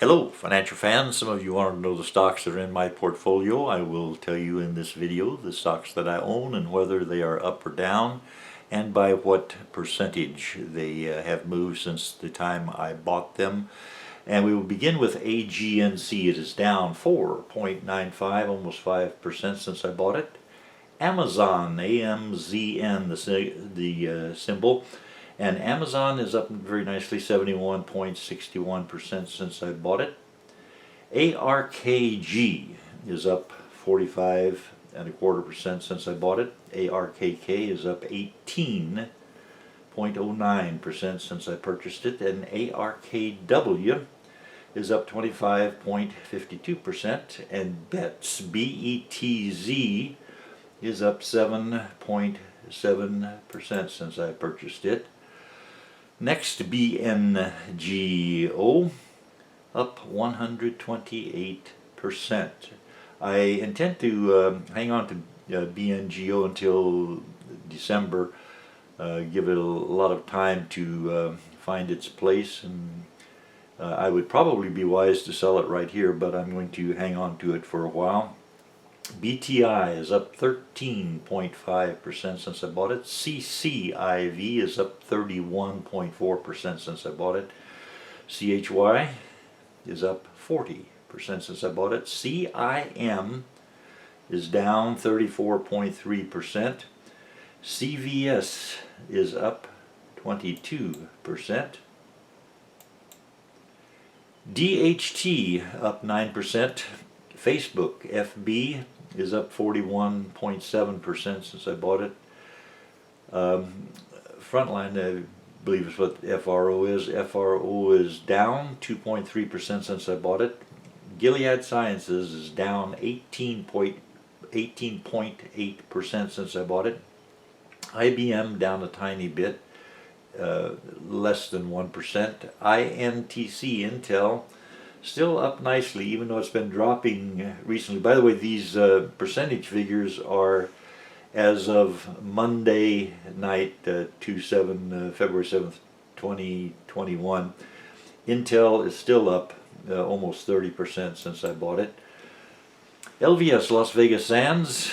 Hello financial fans, some of you want to know the stocks that are in my portfolio. I will tell you in this video the stocks that I own and whether they are up or down and by what percentage they have moved since the time I bought them. And we will begin with AGNC. It is down 4.95, almost 5% since I bought it. Amazon, AMZN, the symbol. And Amazon is up very nicely, 71.61% since I bought it. ARKG is up 45.25% since I bought it. ARKK is up 18.09% since I purchased it. And ARKW is up 25.52%. And BETZ, BETZ, is up 7.7% since I purchased it. Next, BNGO, up 128%. I intend to hang on to BNGO until December, give it a lot of time to find its place, and I would probably be wise to sell it right here, but I'm going to hang on to it for a while. BTI is up 13.5% since I bought it. CCIV is up 31.4% since I bought it. CHY is up 40% since I bought it. CIM is down 34.3%. CVS is up 22%. DHT up 9%. Facebook, FB, is up 41.7% since I bought it. Frontline, I believe is what FRO is. FRO is down 2.3% since I bought it. Gilead Sciences is down 18.8% since I bought it. IBM down a tiny bit, less than 1%. INTC, Intel, still up nicely, even though it's been dropping recently. By the way, these percentage figures are as of Monday night, February 7th, 2021. Intel is still up almost 30% since I bought it. LVS, Las Vegas Sands,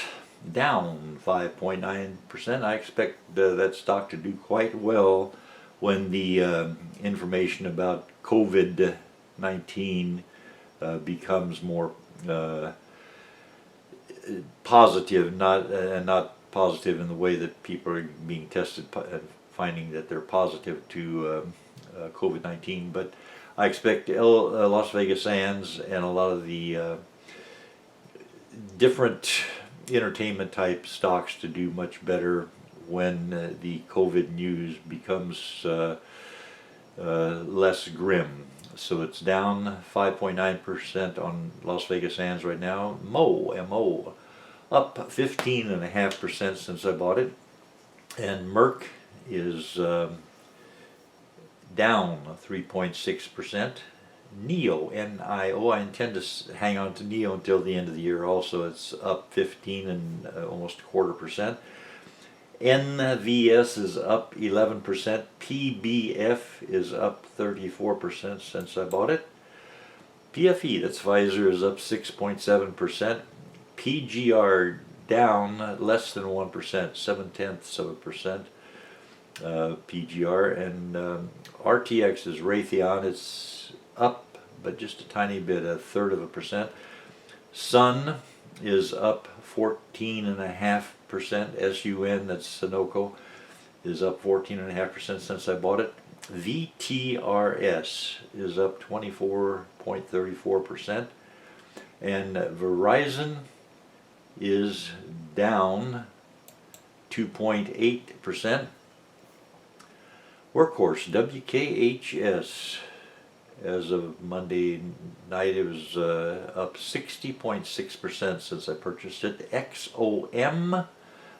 down 5.9%. I expect that stock to do quite well when the information about COVID-19 becomes more positive, not positive in the way that people are being tested, finding that they're positive to COVID-19. But I expect Las Vegas Sands and a lot of the different entertainment type stocks to do much better when the COVID news becomes less grim. So it's down 5.9% on Las Vegas Sands right now. MO, up 15.5% since I bought it. And Merck is down 3.6%. NIO, NIO, I intend to hang on to NIO until the end of the year also. It's up 15 and almost 1/4%. NVS is up 11%. PBF is up 34% since I bought it. PFE, that's Pfizer, is up 6.7%. PGR down less than 1%, 0.7%. PGR, and RTX is Raytheon. It's up, but just a tiny bit, 1/3%. Sun is up 14.5%. SUN, that's Sunoco, is up 14.5% since I bought it. VTRS is up 24.34%. And Verizon is down 2.8%. Workhorse, WKHS, as of Monday night, it was up 60.6% since I purchased it. XOM,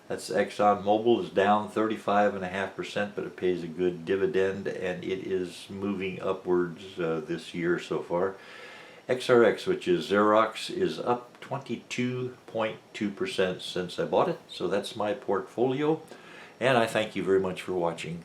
that's Exxon Mobil, is down 35.5%, but it pays a good dividend and it is moving upwards this year so far. XRX, which is Xerox, is up 22.2% since I bought it. So that's my portfolio, and I thank you very much for watching.